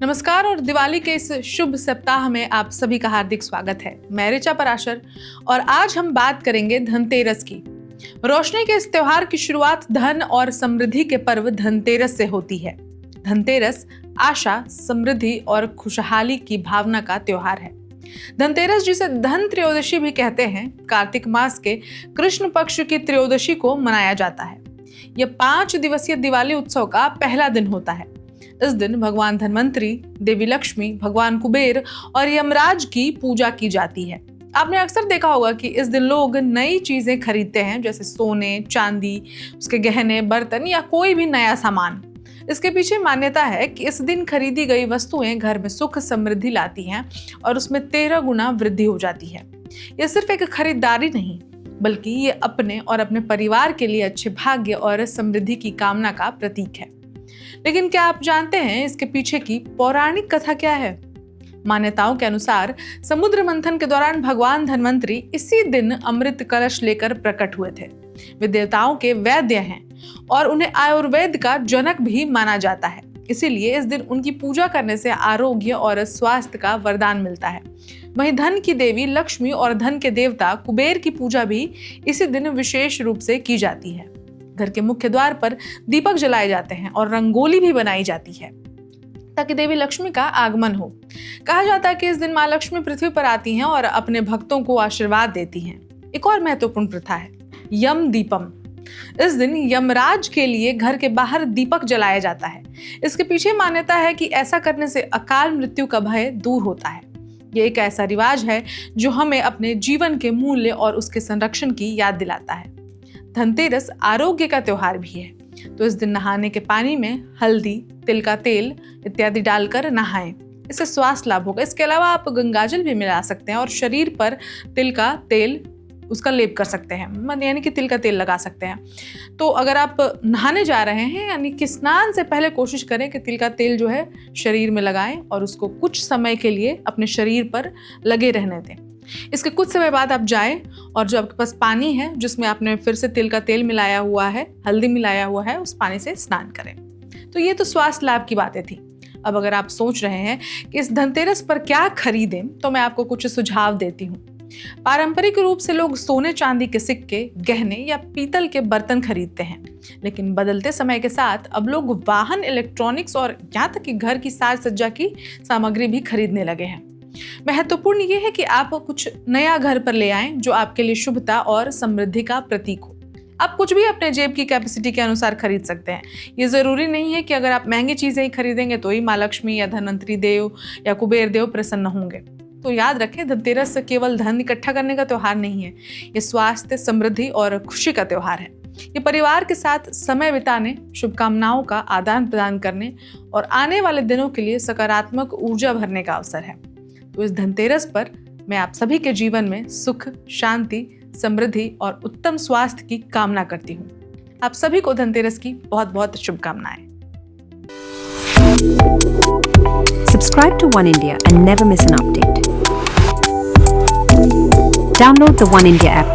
नमस्कार और दिवाली के इस शुभ सप्ताह में आप सभी का हार्दिक स्वागत है। मैं ऋचा पराशर और आज हम बात करेंगे धनतेरस की। रोशनी के इस त्योहार की शुरुआत धन और समृद्धि के पर्व धनतेरस से होती है। धनतेरस आशा, समृद्धि और खुशहाली की भावना का त्योहार है। धनतेरस जिसे धन त्रयोदशी भी कहते हैं, कार्तिक मास के कृष्ण पक्ष की त्रयोदशी को मनाया जाता है। यह 5 दिवसीय दिवाली उत्सव का पहला दिन होता है। इस दिन भगवान धनवंतरी, देवी लक्ष्मी, भगवान कुबेर और यमराज की पूजा की जाती है। आपने अक्सर देखा होगा कि इस दिन लोग नई चीजें खरीदते हैं, जैसे सोने, चांदी, उसके गहने, बर्तन या कोई भी नया सामान। इसके पीछे मान्यता है कि इस दिन खरीदी गई वस्तुएं घर में सुख समृद्धि लाती हैं और उसमें 13 गुना वृद्धि हो जाती है। यह सिर्फ एक खरीदारी नहीं, बल्कि ये अपने और अपने परिवार के लिए अच्छे भाग्य और समृद्धि की कामना का प्रतीक है। लेकिन क्या आप जानते हैं इसके पीछे की पौराणिक कथा क्या है? मान्यताओं के अनुसार समुद्र मंथन के दौरान भगवान धनवंतरी इसी दिन अमृत कलश लेकर प्रकट हुए थे। वे देवताओं के वैद्य हैं और उन्हें आयुर्वेद का जनक भी माना जाता है। इसीलिए इस दिन उनकी पूजा करने से आरोग्य और स्वास्थ्य का वरदान मिलता है। वहीं धन की देवी लक्ष्मी और धन के देवता कुबेर की पूजा भी इसी दिन विशेष रूप से की जाती है। घर के मुख्य द्वार पर दीपक जलाए जाते हैं और रंगोली भी बनाई जाती है ताकि देवी लक्ष्मी का आगमन हो। कहा जाता है कि इस दिन माँ लक्ष्मी पृथ्वी पर आती हैं और अपने भक्तों को आशीर्वाद देती हैं। एक और महत्वपूर्ण प्रथा है यम दीपम। इस दिन यमराज के लिए घर के बाहर दीपक जलाया जाता है। इसके पीछे मान्यता है कि ऐसा करने से अकाल मृत्यु का भय दूर होता है। ये एक ऐसा रिवाज है जो हमें अपने जीवन के मूल्य और उसके संरक्षण की याद दिलाता है। धनतेरस आरोग्य का त्योहार भी है, तो इस दिन नहाने के पानी में हल्दी, तिल का तेल इत्यादि डालकर नहाएं। इससे स्वास्थ्य लाभ होगा। इसके अलावा आप गंगाजल भी मिला सकते हैं और शरीर पर तिल का तेल उसका लेप कर सकते हैं, यानी कि तिल का तेल लगा सकते हैं। तो अगर आप नहाने जा रहे हैं, यानी कि स्नान से पहले कोशिश करें कि तिल का तेल जो है शरीर में लगाएं और उसको कुछ समय के लिए अपने शरीर पर लगे रहने दें। इसके कुछ समय बाद आप जाएं और जो आपके पास पानी है जिसमें आपने फिर से तिल का तेल मिलाया हुआ है, हल्दी मिलाया हुआ है, उस पानी से स्नान करें। तो ये तो स्वास्थ्य लाभ की बातें थी। अब अगर आप सोच रहे हैं कि इस धनतेरस पर क्या खरीदें, तो मैं आपको कुछ सुझाव देती हूँ। पारंपरिक रूप से लोग सोने चांदी के सिक्के, गहने या पीतल के बर्तन खरीदते हैं, लेकिन बदलते समय के साथ अब लोग वाहन, इलेक्ट्रॉनिक्स और यहाँ तक कि घर की साज सज्जा की सामग्री भी खरीदने लगे हैं। महत्वपूर्ण ये है कि आप कुछ नया घर पर ले आएं जो आपके लिए शुभता और समृद्धि का प्रतीक हो। आप कुछ भी अपने जेब की कैपेसिटी के अनुसार खरीद सकते हैं। ये जरूरी नहीं है कि अगर आप महंगी चीजें ही खरीदेंगे तो ही माँ लक्ष्मी या धनवंतरी देव या कुबेर देव प्रसन्न होंगे। तो याद रखें, धनतेरस केवल धन इकट्ठा करने का त्योहार नहीं है, ये स्वास्थ्य, समृद्धि और खुशी का त्योहार है। ये परिवार के साथ समय बिताने, शुभकामनाओं का आदान प्रदान करने और आने वाले दिनों के लिए सकारात्मक ऊर्जा भरने का अवसर है। तो इस धनतेरस पर मैं आप सभी के जीवन में सुख, शांति, समृद्धि और उत्तम स्वास्थ्य की कामना करती हूँ। आप सभी को धनतेरस की बहुत बहुत शुभकामनाएं। Subscribe to One India and never miss an update. Download the One India app